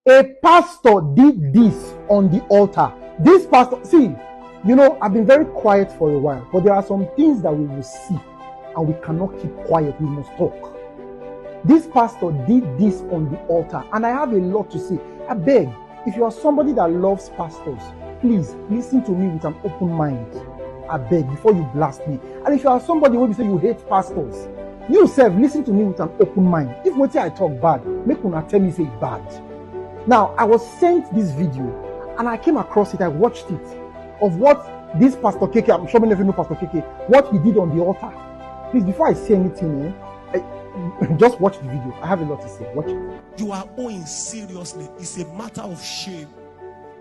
A pastor did this on the altar. This pastor, see, I've been very quiet for a while, but there are some things that we will see and we cannot keep quiet. We must talk. This pastor did this on the altar, and I have a lot to say. I beg, if you are somebody that loves pastors, please listen to me with an open mind. I beg, before you blast me. And if you are somebody who say you hate pastors, you self listen to me with an open mind. If what I talk bad, make una tell me say bad. Now, I was sent this video, and I came across it. I watched it of what this Pastor KK, I'm sure many of you know Pastor KK, what he did on the altar. Please, before I say anything, just watch the video. I have a lot to say. Watch it. You are owing seriously. It's a matter of shame.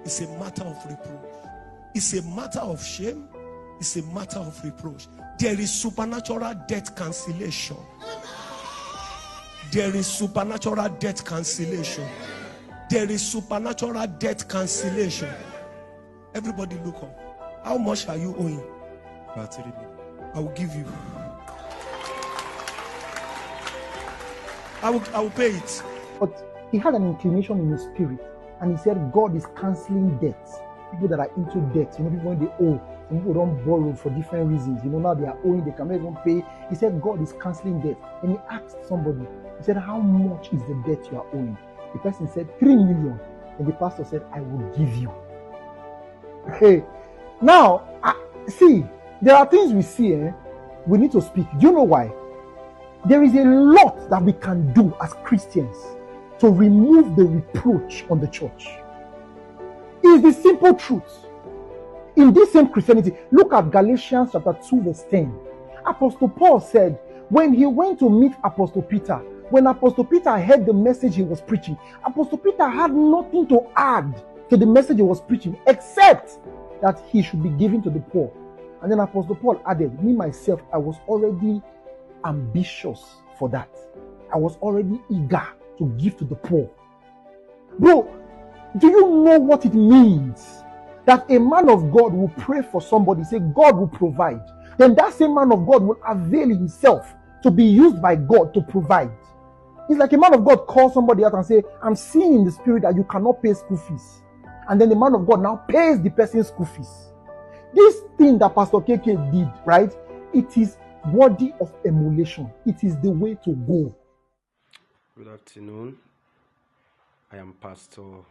It's a matter of reproach. It's a matter of shame. It's a matter of reproach. There is supernatural debt cancellation. There is supernatural debt cancellation. There is supernatural debt cancellation. Everybody look up. How much are you owing? I will give you. I will pay it. But he had an inclination in his spirit, and he said God is cancelling debts. People that are into debt, people when they owe, some people don't borrow for different reasons. Now they are owing, they cannot even pay. He said God is cancelling debt. And he asked somebody, he said, how much is the debt you are owing? The person said 3 million. And the pastor said, I will give you. Hey, now, see, there are things we see, we need to speak. Do you know why? There is a lot that we can do as Christians to remove the reproach on the church. It is the simple truth. In this same Christianity, look at Galatians chapter 2 verse 10. Apostle Paul said, when he went to meet Apostle Peter, when Apostle Peter heard the message he was preaching, Apostle Peter had nothing to add to the message he was preaching, except that he should be given to the poor. And then Apostle Paul added, me myself, I was already ambitious for that. I was already eager to give to the poor. Bro, do you know what it means? That a man of God will pray for somebody, say God will provide. Then that same man of God will avail himself to be used by God to provide. It's like a man of God calls somebody out and say, I'm seeing in the spirit that you cannot pay school fees. And then the man of God now pays the person's school fees. This thing that Pastor KK did, right? It is worthy of emulation. It is the way to go. Good afternoon. I am Pastor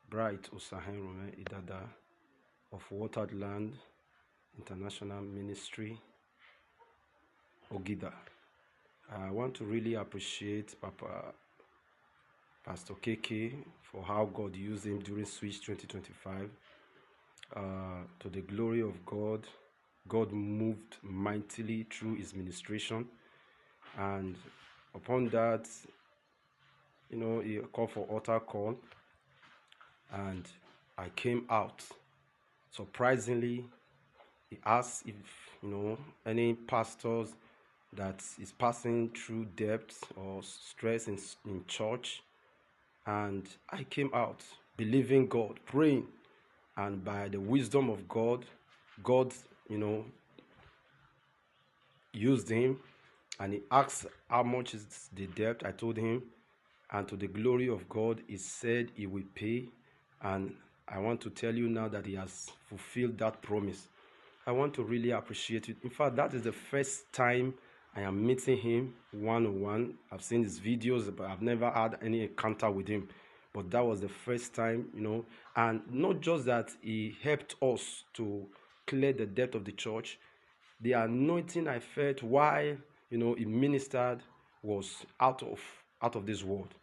Bright Osahenrome Idada of Waterland International Ministry, Ogida. I want to really appreciate Pastor KK for how God used him during Switch 2025. To the glory of God, God moved mightily through his ministration, and upon that, he called for altar call, and I came out. Surprisingly, he asked if any pastors that is passing through depth or stress in church, and I came out believing God, praying, and by the wisdom of God, God used him, and he asked how much is the debt. I told him, and to the glory of God, he said he will pay. And I want to tell you now that he has fulfilled that promise. I want to really appreciate it. In fact, that is the first time I am meeting him one-on-one. I've seen his videos, but I've never had any encounter with him. But that was the first time, and not just that he helped us to clear the debt of the church. The anointing I felt while, he ministered was out of this world.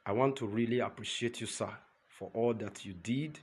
I want to really appreciate you, sir, for all that you did